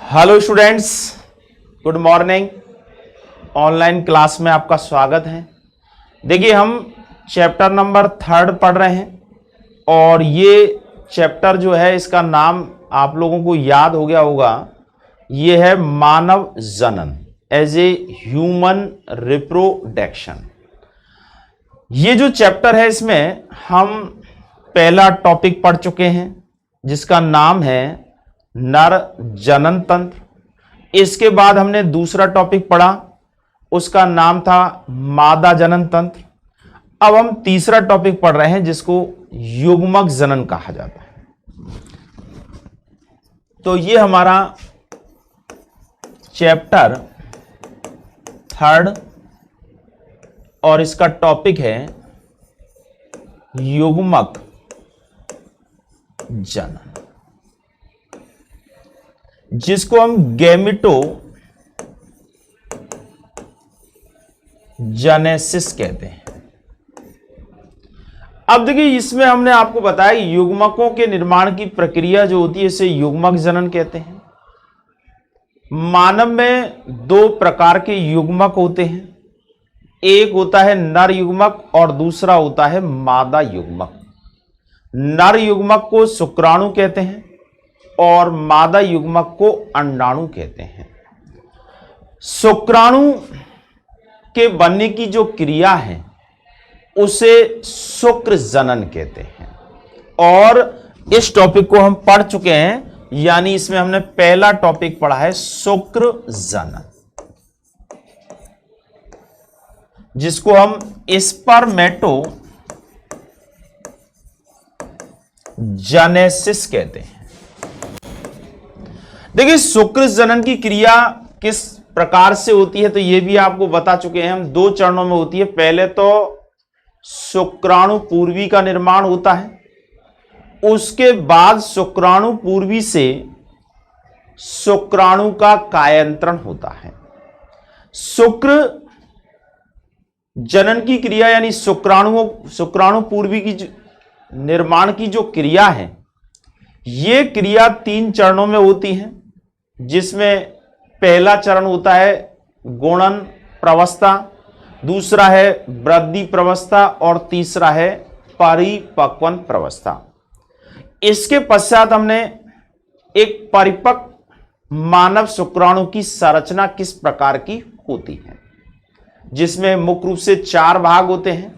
Hello students, good morning. Online class में आपका स्वागत है। देखिए, हम चैप्टर नंबर 3 पढ़ रहे हैं और ये चैप्टर जो है इसका नाम आप लोगों को याद हो गया होगा। ये है मानव जनन एज ए ह्यूमन रिप्रोडक्शन। ये जो चैप्टर है इसमें हम पहला टॉपिक पढ़ चुके हैं जिसका नाम है नर जनन तंत्र। इसके बाद हमने दूसरा टॉपिक पढ़ा, उसका नाम था मादा जनन तंत्र। अब हम तीसरा टॉपिक पढ़ रहे हैं जिसको युग्मक जनन कहा जाता है। तो ये हमारा चैप्टर 3 और इसका टॉपिक है युग्मक जनन, जिसको हम गैमेटो जेनेसिस कहते हैं। अब देखिए, इसमें हमने आपको बताया युग्मकों के निर्माण की प्रक्रिया जो होती है इसे युग्मक जनन कहते हैं। मानव में 2 प्रकार के युग्मक होते हैं, एक होता है नर युग्मक और दूसरा होता है मादा युग्मक। नर युग्मक को शुक्राणु कहते हैं और मादा युग्मक को अंडाणु कहते हैं। शुक्राणु के बनने की जो क्रिया है उसे शुक्र जनन कहते हैं और इस टॉपिक को हम पढ़ चुके हैं, यानी इसमें हमने पहला टॉपिक पढ़ा है शुक्र जनन, जिसको हम स्पर्मेटो जेनेसिस कहते हैं। देखिए, शुक्र जनन की क्रिया किस प्रकार से होती है तो यह भी आपको बता चुके हैं हम। 2 चरणों में होती है। पहले तो शुक्राणु पूर्वी का निर्माण होता है, उसके बाद शुक्राणु पूर्वी से शुक्राणु का कायांतरण होता है। शुक्र जनन की क्रिया यानी शुक्राणु पूर्वी की निर्माण की जो क्रिया है, यह क्रिया 3 चरणों में होती है, जिसमें पहला चरण होता है गुणन प्रवस्था, दूसरा है वृद्धि प्रवस्था और तीसरा है परिपक्वन प्रवस्था। इसके पश्चात हमने एक परिपक्व मानव शुक्राणु की संरचना किस प्रकार की होती है, जिसमें मुख्य रूप से 4 भाग होते हैं।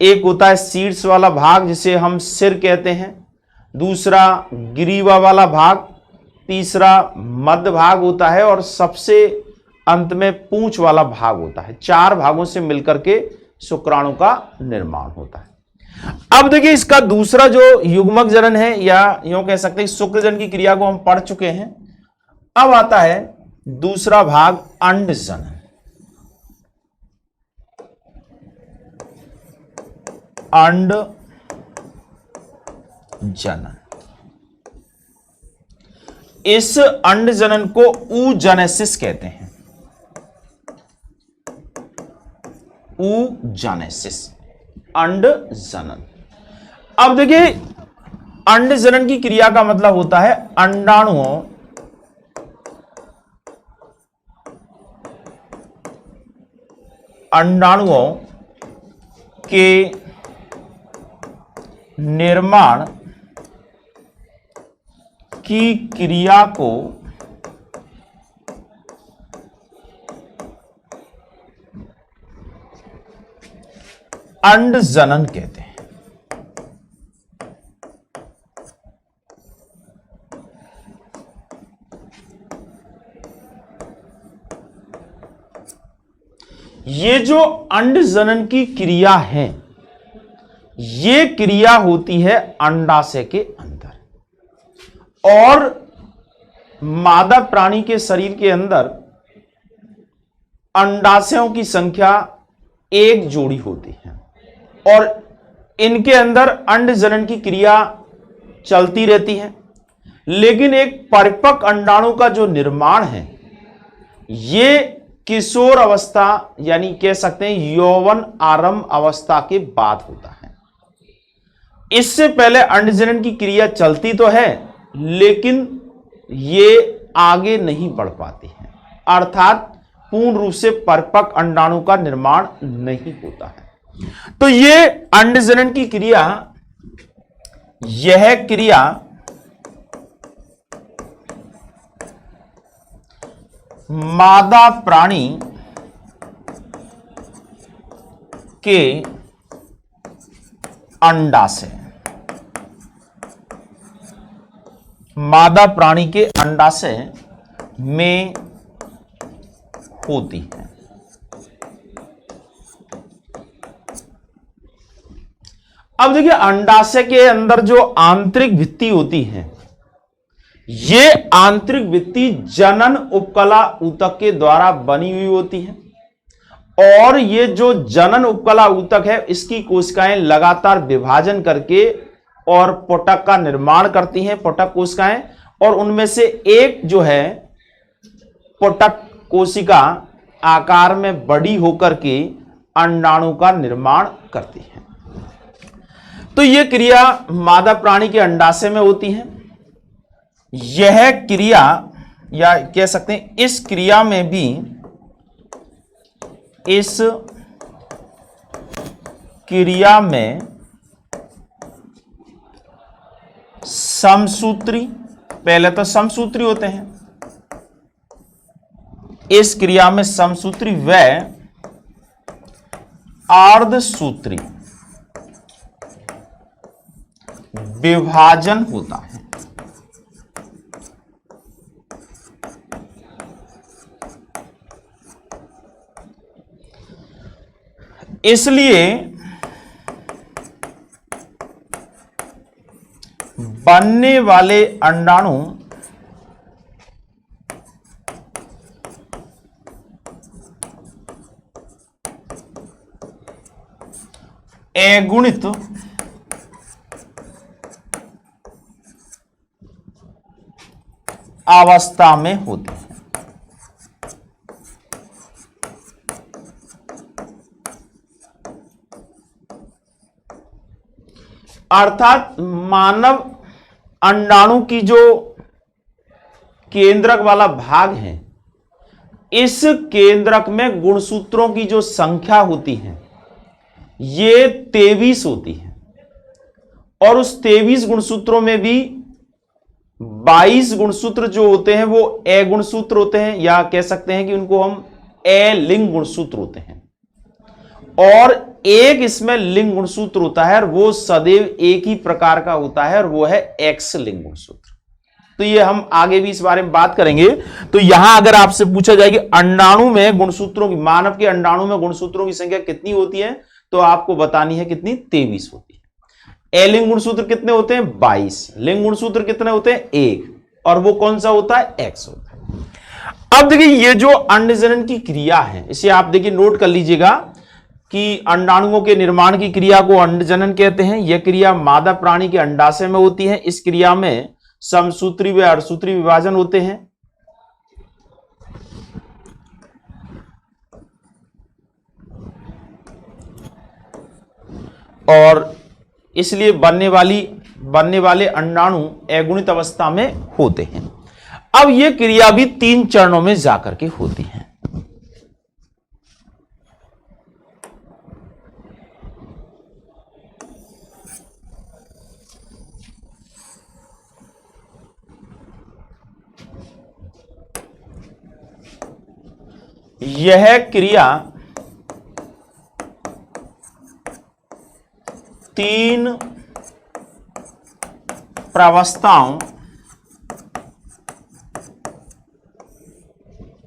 एक होता है शीर्ष वाला भाग जिसे हम सिर कहते हैं, दूसरा ग्रीवा वाला भाग, तीसरा मध्य भाग होता है और सबसे अंत में पूंछ वाला भाग होता है। 4 भागों से मिलकर के शुक्राणु का निर्माण होता है। अब देखिए, इसका दूसरा जो युग्मक जनन है या यूं कह सकते हैं शुक्र जनन की क्रिया को हम पढ़ चुके हैं। अब आता है दूसरा भाग अंड जनन। अंड जनन, इस अंड जनन को ऊजेनेसिस कहते हैं। ऊजेनेसिस, अंड जनन। अब देखिए, अंड जनन की क्रिया का मतलब होता है अंडाणुओं के निर्माण की क्रिया को अंड जनन कहते हैं। ये जो अंड जनन की क्रिया है, ये क्रिया होती है अंडाशय के अंदर, और मादा प्राणी के शरीर के अंदर अंडाशयों की संख्या 1 जोड़ी होती है और इनके अंदर अंड जनन की क्रिया चलती रहती है। लेकिन एक परिपक्व अंडाणु का जो निर्माण है, ये किशोर अवस्था यानी कह सकते हैं यौवन आरंभ अवस्था के बाद होता है। इससे पहले अंड जनन की क्रिया चलती तो है, लेकिन ये आगे नहीं बढ़ पाती हैं, अर्थात पूर्ण रूप से परिपक्व अंडाणु का निर्माण नहीं होता है। तो ये अंडजनन की क्रिया, यह क्रिया मादा प्राणी के अंडाशय, मादा प्राणी के अंडाशय में होती है। अब देखिए, अंडाशय के अंदर जो आंतरिक भित्ति होती है, ये आंतरिक भित्ति जनन उपकला ऊतक के द्वारा बनी हुई होती है, और ये जो जनन उपकला ऊतक है, इसकी कोशिकाएं लगातार विभाजन करके और पोटक का निर्माण करती हैं, पोटक कोशिकाएं, और उनमें से एक जो है पोटक कोशिका आकार में बड़ी होकर के अंडाणु का निर्माण करती है। तो यह क्रिया मादा प्राणी के अंडाशय में होती है। यह क्रिया, या कह सकते हैं इस क्रिया में भी, इस क्रिया में समसूत्री, पहले तो समसूत्री होते हैं, इस क्रिया में समसूत्री व अर्धसूत्री विभाजन होता है। इसलिए बनने वाले अंडाणु अगुणित अवस्था में होते हैं। अर्थात मानव अंडाणु की जो केंद्रक वाला भाग है, इस केंद्रक में गुणसूत्रों की जो संख्या होती है ये 23 होती है, और उस 23 गुणसूत्रों में भी 22 गुणसूत्र जो होते हैं वो अगुणसूत्र होते हैं, या कह सकते हैं कि उनको हम अलिंग गुणसूत्र होते हैं, और एक इसमें लिंग गुणसूत्र होता है, और वो सदैव एक ही प्रकार का होता है, और वो है एक्स लिंग गुणसूत्र। तो ये हम आगे भी इस बारे में बात करेंगे। तो यहां अगर आपसे पूछा जाए कि अंडाणु में गुणसूत्रों की, मानव के अंडाणु में गुणसूत्रों की संख्या कितनी होती है, तो आपको बतानी है कितनी, 23 होती है। अलिंग गुणसूत्र कितने होते हैं, 22। लिंग गुणसूत्र कितने होते हैं, 1, और वो कौन सा होता है, एक्स होता है। अब देखिए, ये जो अंडजनन की क्रिया है, इसे आप देखिए नोट कर लीजिएगा कि अंडाणुओं के निर्माण की क्रिया को अंडजनन कहते हैं। यह क्रिया मादा प्राणी के अंडाशय में होती है। इस क्रिया में समसूत्री व अर्धसूत्री विभाजन होते हैं। और इसलिए बनने वाले अंडाणु अगुणित अवस्था में होते हैं। अब यह क्रिया भी 3 चरणों में जाकर के होती है। यह क्रिया 3 प्रावस्थाओं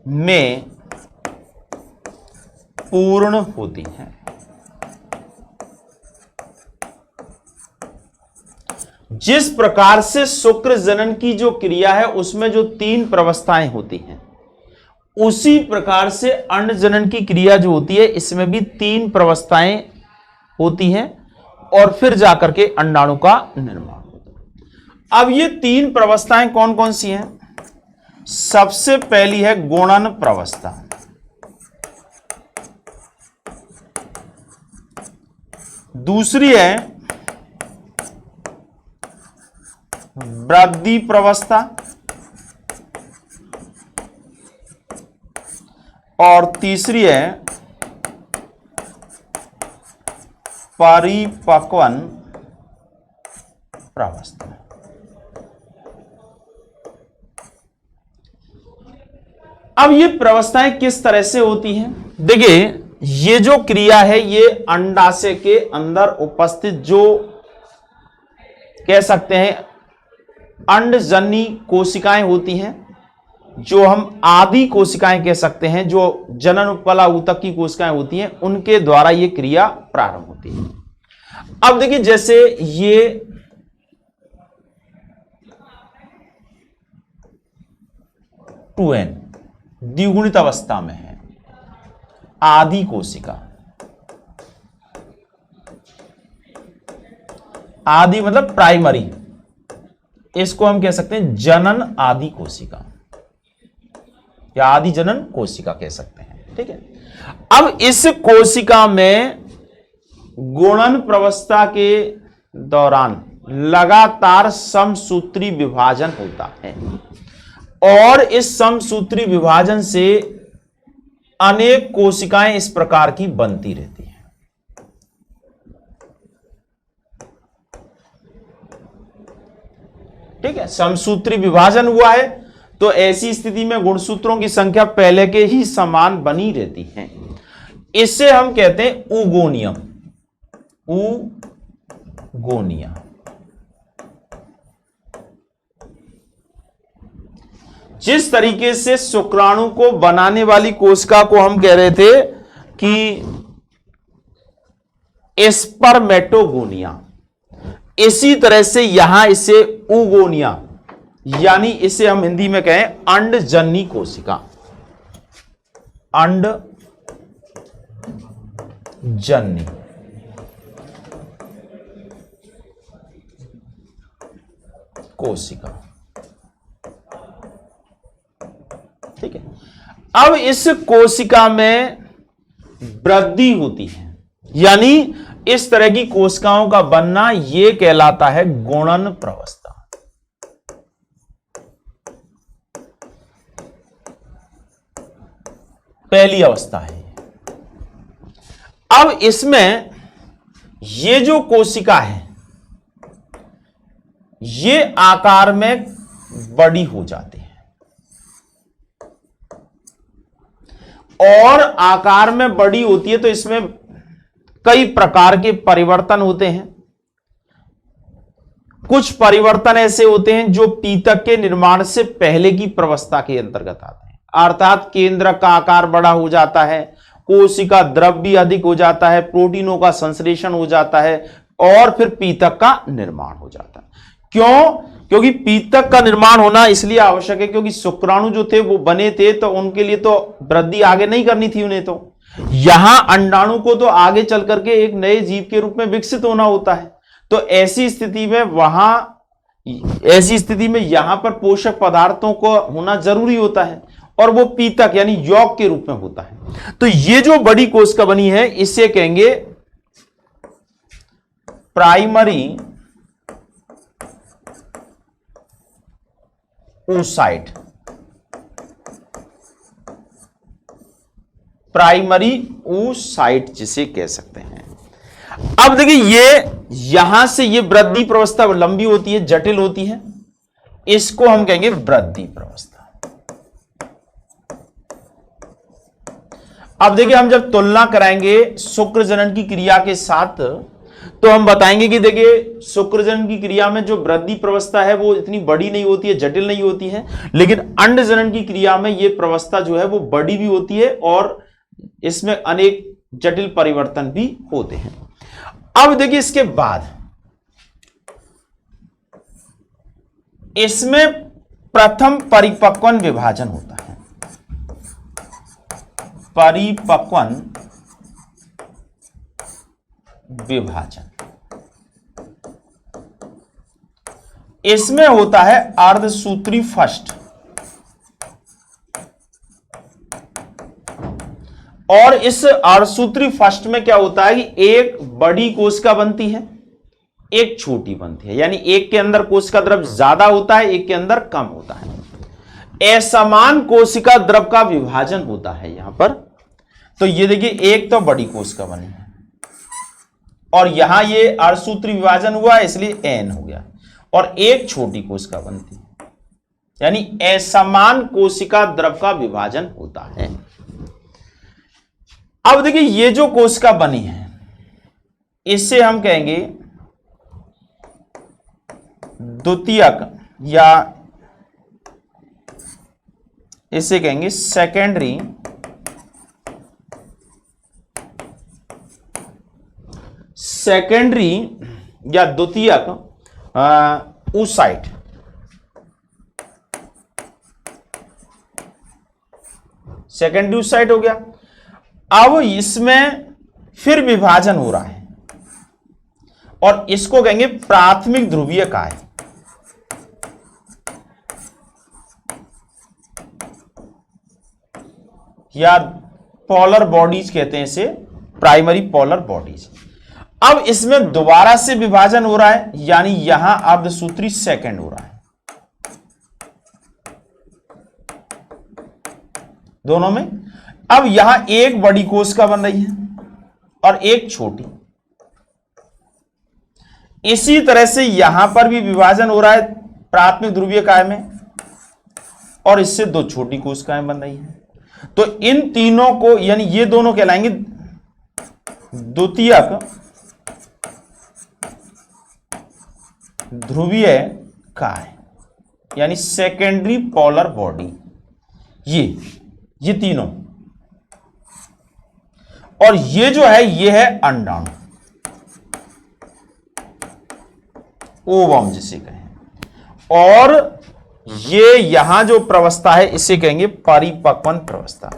में पूर्ण होती है। जिस प्रकार से शुक्र जनन की जो क्रिया है उसमें जो 3 प्रावस्थाएं होती हैं, उसी प्रकार से अंड जनन की क्रिया जो होती है इसमें भी 3 प्रावस्थाएं होती हैं, और फिर जाकर के अंडाणु का निर्माण होता है। अब ये 3 प्रावस्थाएं कौन कौन सी हैं? सबसे पहली है गुणन प्रावस्था, दूसरी है वृद्धि प्रावस्था, और तीसरी है परिपक्वन प्रावस्था। अब ये प्रावस्थाएं किस तरह से होती हैं? देखिए, ये जो क्रिया है ये अंडाशय के अंदर उपस्थित जो कह सकते हैं अंडजन्य कोशिकाएं होती हैं, जो हम आदि कोशिकाएं कह सकते हैं, जो जनन उपकला ऊतक की कोशिकाएं होती हैं, उनके द्वारा ये क्रिया प्रारंभ होती है। अब देखिए, जैसे ये टू एन द्विगुणित अवस्था में है, आदि कोशिका, आदि मतलब प्राइमरी, इसको हम कह सकते हैं जनन आदि कोशिका या आदि जनन कोशिका कह सकते हैं। ठीक है, अब इस कोशिका में गुणन प्रावस्था के दौरान लगातार समसूत्री विभाजन होता है और इस समसूत्री विभाजन से अनेक कोशिकाएं इस प्रकार की बनती रहती हैं। ठीक है, समसूत्री विभाजन हुआ है तो ऐसी स्थिति में गुणसूत्रों की संख्या पहले के ही समान बनी रहती है। इससे हम कहते हैं उगोनियम, उगोनिया। जिस तरीके से शुक्राणु को बनाने वाली कोशिका को हम कह रहे थे कि स्पर्मेटोगोनिया, इसी तरह से यहां इसे उगोनिया, यानी इसे हम हिंदी में कहें अंडजन्य कोशिका, अंडजन्य कोशिका। ठीक है, अब इस कोशिका में वृद्धि होती है, यानी इस तरह की कोशिकाओं का बनना यह कहलाता है गुणन प्रावस्था। पहली अवस्था है। अब इसमें ये जो कोशिका है ये आकार में बड़ी हो जाती है और आकार में बड़ी होती है तो इसमें कई प्रकार के परिवर्तन होते हैं। कुछ परिवर्तन ऐसे होते हैं जो पीतक के निर्माण से पहले की प्रावस्था के अंतर्गत आते हैं, अर्थात केंद्र का आकार बड़ा हो जाता है, कोशिका द्रव भी अधिक हो जाता है, प्रोटीनों का संश्लेषण हो जाता है और फिर पीतक का निर्माण हो जाता है। क्यों? क्योंकि पीतक का निर्माण होना इसलिए आवश्यक है क्योंकि शुक्राणु जो थे वो बने थे तो उनके लिए तो वृद्धि आगे नहीं करनी थी उन्हें, तो यहां अंडाणु को तो आगे चल करके एक नए जीव के रूप में विकसित होना होता है। तो ऐसी स्थिति में यहां पर पोषक पदार्थों को होना जरूरी होता है और वो पीतक यानी यौग के रूप में होता है। तो ये जो बड़ी कोशिका बनी है इसे कहेंगे प्राइमरी oocyte, प्राइमरी oocyte जिसे कह सकते हैं। अब देखिए ये यहां से ये वृद्धि प्रावस्था लंबी होती है, जटिल होती है, इसको हम कहेंगे वृद्धि प्रावस्था। अब देखिए हम जब तुलना कराएंगे शुक्र जनन की क्रिया के साथ तो हम बताएंगे कि देखिए शुक्र जनन की क्रिया में जो वृद्धि प्रावस्था है वो इतनी बड़ी नहीं होती है, जटिल नहीं होती है, लेकिन अंड जनन की क्रिया में ये प्रावस्था जो है वो बड़ी भी होती है और इसमें अनेक जटिल परिवर्तन भी होते हैं। अब देखिए इसके बाद इसमें प्रथम परिपक्वन विभाजन होता है, परिपक्वन विभाजन। इसमें होता है अर्धसूत्री फर्स्ट और इस अर्धसूत्री फर्स्ट में क्या होता है कि एक बड़ी कोशिका बनती है, एक छोटी बनती है, यानी एक के अंदर कोशिका द्रव्य ज्यादा होता है, एक के अंदर कम होता है। असमान कोशिका द्रव का विभाजन होता है यहां पर। तो ये देखिए, एक तो बड़ी कोशिका बनी है और यहां ये अर्धसूत्री विभाजन हुआ इसलिए एन हो गया, और एक छोटी कोशिका बनती है, यानी असमान कोशिका द्रव का विभाजन होता है। अब देखिए, ये जो कोशिका बनी है इससे हम कहेंगे द्वितीयक, या इसे कहेंगे सेकेंडरी या द्वितीयक oocyte। सेकेंडरी oocyte हो गया। अब इसमें फिर विभाजन हो रहा है और इसको कहेंगे प्राथमिक ध्रुवीय काय, या पोलर बॉडीज कहते हैं इसे, प्राइमरी पोलर बॉडीज। अब इसमें दोबारा से विभाजन हो रहा है, यानी यहां अर्धसूत्री सेकंड हो रहा है दोनों में। अब यहां एक बड़ी कोशिका बन रही है और एक छोटी। इसी तरह से यहां पर भी विभाजन हो रहा है प्राथमिक ध्रुवीय काय में, और इससे दो छोटी कोशिकाएं बन रही हैं। तो इन तीनों को, यानी ये दोनों कहलाएंगे द्वितीयक ध्रुवीय काय, यानी सेकेंडरी पोलर बॉडी। ये तीनों, और ये जो है ये है अंडाणु, ओवम जिसे कहें, और ये यहां जो प्रवस्था है इसे कहेंगे परिपक्वन प्रवस्था।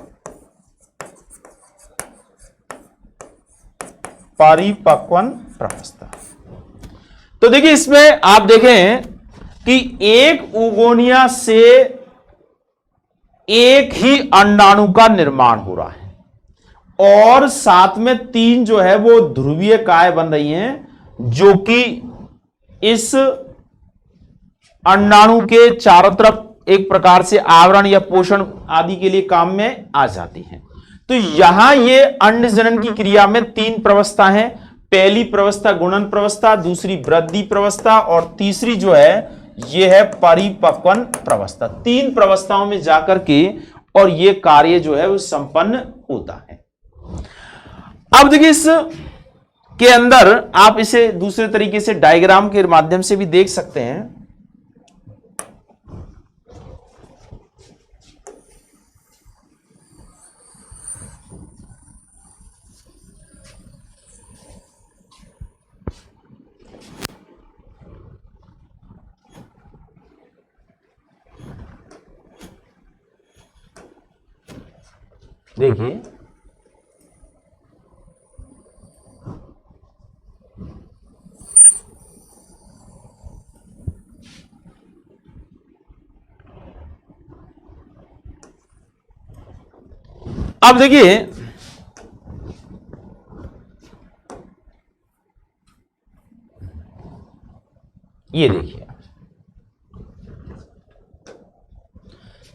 परिपक्वन प्रवस्था। तो देखिए, इसमें आप देखें कि एक उगोनिया से एक ही अंडाणु का निर्माण हो रहा है, और साथ में तीन जो है वो ध्रुवीय काय बन रही हैं, जो कि इस अंडाणु के चारों तरफ एक प्रकार से आवरण या पोषण आदि के लिए काम में आ जाती हैं। तो यहां ये अंड जनन की क्रिया में तीन प्रवस्था हैं। पहली प्रवस्था गुणन प्रवस्था, दूसरी वृद्धि प्रवस्था, और तीसरी जो है ये है परिपक्वन प्रवस्था। तीन प्रवस्थाओं में जाकर के और ये कार्य जो है वो संपन्न होता है। अब देखिए, इस के अंदर आप इसे दूसरे तरीके से डायग्राम के माध्यम से भी देख सकते हैं। देखिए, अब देखिए, ये देखिए,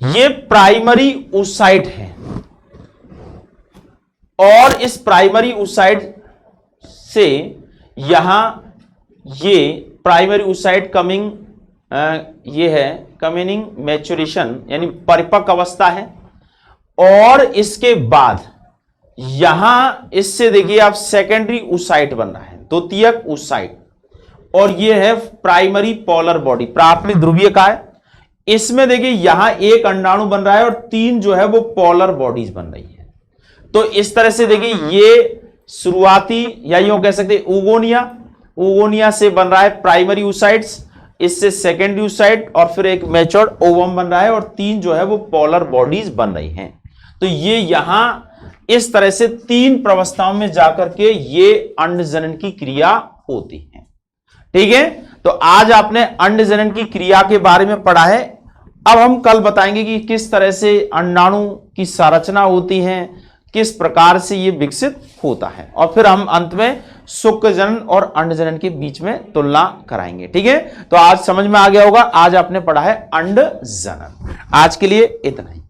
ये प्राइमरी oocyte है, और इस प्राइमरी oocyte से यहां ये प्राइमरी oocyte कमिंग, ये है कमिंग मैच्योरेशन, यानी परिपक्व अवस्था है। और इसके बाद यहां इससे देखिए आप सेकेंडरी oocyte बन रहा है, द्वितीयक oocyte, और ये है प्राइमरी पोलर बॉडी, प्राथमिक ध्रुवीय काय। इसमें देखिए यहां एक अंडाणु बन रहा है और तीन जो है वो पोलर बॉडीज बन रही है। तो इस तरह से देखिए, ये शुरुआती, या यूं कह सकते हैं उगोनिया से बन रहा है प्राइमरी oocytes, इससे सेकेंडरी oocyte, और फिर एक मैच्योर्ड ओवम बन रहा है, और तीन जो है वो पोलर बॉडीज बन रही हैं। तो ये यहां इस तरह से तीन प्रवस्थाओं में जाकर के ये अंड जनन की क्रिया होती है। ठीक है, तो आज आपने अंड जनन की क्रिया के बारे में पढ़ा है। अब हम कल बताएंगे कि किस तरह से अंडाणु की संरचना होती है, किस प्रकार से ये विकसित होता है, और फिर हम अंत में शुक्र जनन और अंड जनन के बीच में तुलना कराएंगे। ठीक है, तो आज समझ में आ गया होगा, आज आपने पढ़ा है अंड जनन। आज के लिए इतना ही।